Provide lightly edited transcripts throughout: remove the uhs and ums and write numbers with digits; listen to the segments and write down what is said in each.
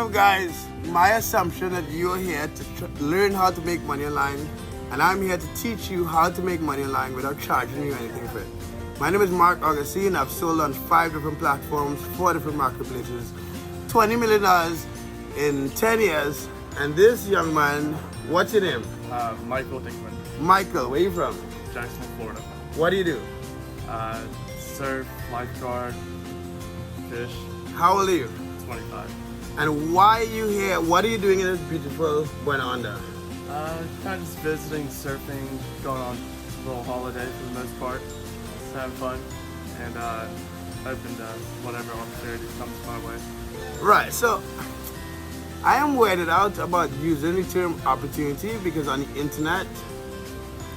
up, guys? My assumption that you're here to learn how to make money online, and I'm here to teach you how to make money online without charging you anything for it. My name is Mark Augustine. I've sold on 5 different platforms, 4 different marketplaces, $20 million in 10 years. And this young man, what's your name? Michael Dickman. Michael, where are you from? Jacksonville, Florida. What do you do? Surf, lifeguard, fish. How old are you? 25. And why are you here? What are you doing in this beautiful Buena Onda? Kind of just visiting, surfing, going on a little holiday for the most part. Just having fun and open to whatever opportunity comes my way. Right, so I am weirded out about using the term opportunity because on the internet,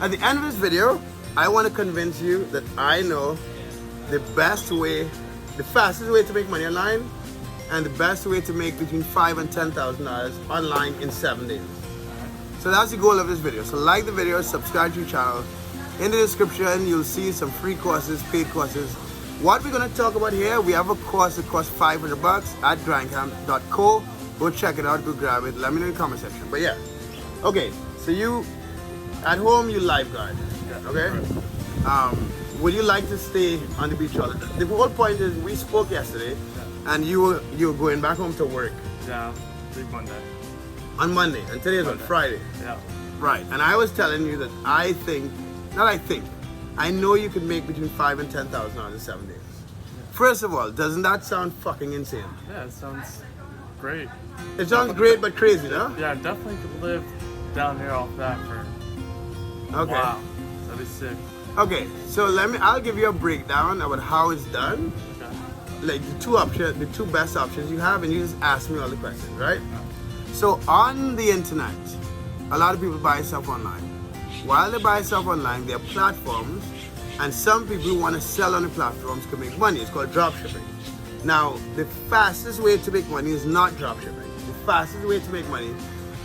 at the end of this video, I want to convince you that I know the best way, the fastest way to make money online and the best way to make between $5,000 and $10,000 online in 7 days. So that's the goal of this video. So like the video, subscribe to the channel. In the description, you'll see some free courses, paid courses. What we're going to talk about here, we have a course that costs $500 at grindcamp.co. Go check it out, go grab it. Let me know in the comment section. But yeah, okay, so you, at home, you lifeguard, okay? Would you like to stay on the beach all the time? The whole point is, we spoke yesterday, and you were going back home to work. Yeah, big Monday. On Monday, and today is on Friday. Yeah. Right, and I was telling you that I know you can make between $5,000 and $10,000 in 7 days. First of all, doesn't that sound fucking insane? Yeah, it sounds great. It sounds great but crazy, no? Yeah, I definitely could live down here off that for Okay. wow. That'd be sick. Okay, so I'll give you a breakdown about how it's done. Okay. Like the two best options you have, and you just ask me all the questions, right? So on the internet, a lot of people buy stuff online. While they buy stuff online, there are platforms, and some people who want to sell on the platforms can make money. It's called dropshipping. Now, the fastest way to make money is not dropshipping. The fastest way to make money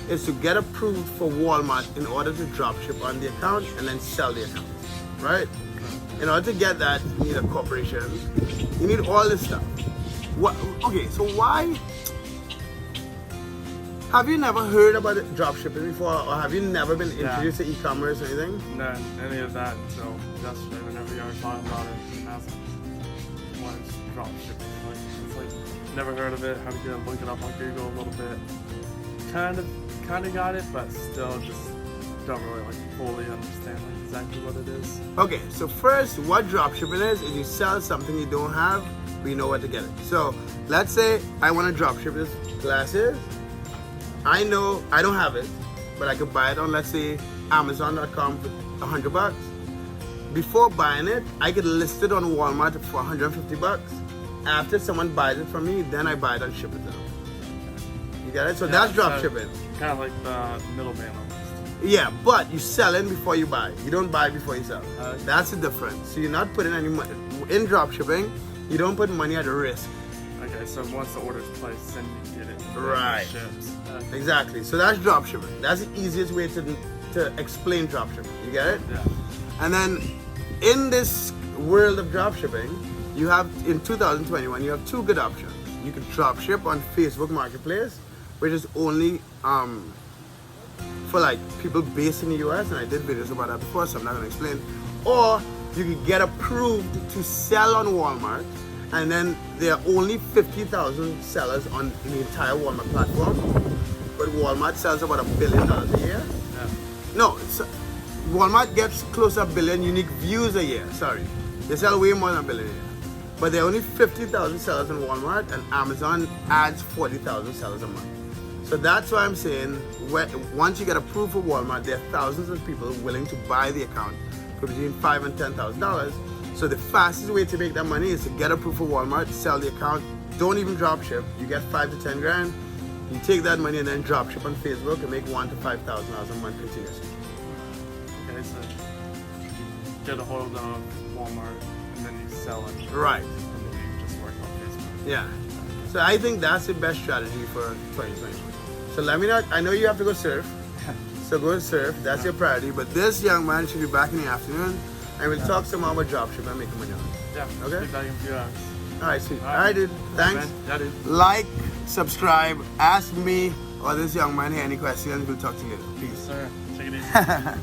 is to get approved for Walmart in order to dropship on the account and then sell the account, right? In order to get that, you need a corporation. You need all this stuff. Okay, so why? Have you never heard about dropshipping before, or have you never been introduced to e-commerce or anything? No, any of that until yesterday whenever you were talking about it. And I was like, what is dropshipping? Like, it's like, never heard of it, had to go look it up on Google a little bit. Kind of got it, but still just don't really like fully understand like exactly what it is. Okay, so first, what dropshipping is you sell something you don't have, but you know where to get it. So let's say I want to dropship this glasses. I know I don't have it, but I could buy it on, let's say, Amazon.com for $100. Before buying it, I could list it on Walmart for $150. After someone buys it from me, then I buy it and ship it to them. You get it? So that's dropshipping. Kind of like the middleman almost. Yeah, but you sell it before you buy. You don't buy before you sell. Okay. That's the difference. So you're not putting any money in dropshipping. You don't put money at risk. Okay, so once the order's placed, then you get it. Right. It ships. Exactly. So that's dropshipping. That's the easiest way to explain dropshipping. You get it? Yeah. And then in this world of dropshipping, you have, in 2021, you have 2 good options. You can dropship on Facebook Marketplace, which is only for like people based in the US, and I did videos about that before, so I'm not gonna explain. Or you can get approved to sell on Walmart, and then there are only 50,000 sellers on the entire Walmart platform, but Walmart sells about $1 billion a year. Yeah. No, Walmart gets close to 1 billion unique views a year. Sorry, they sell way more than 1 billion a year. But there are only 50,000 sellers on Walmart, and Amazon adds 40,000 sellers a month. So that's why I'm saying, once you get approved for Walmart, there are thousands of people willing to buy the account for between $5,000 and $10,000. So the fastest way to make that money is to get approved for Walmart, sell the account, don't even drop ship. You get 5 to 10 grand. You take that money and then drop ship on Facebook and make $1,000 to $5,000 a month continuously. Okay, so you get a hold of Walmart and then you sell it. Right. And then you just work on Facebook. Yeah. So I think that's the best strategy for 2020. So let me know. I know you have to go surf. So go surf. That's your priority. But this young man should be back in the afternoon, and we'll talk some more about dropshipping and making money on it. Yeah. Okay. Be back in a few hours. Alright, sweet. Alright, dude. Thanks. Man. Yeah, dude. Like, subscribe, ask me or this young man here any questions. We'll talk to you later. Peace. Sir, take it easy.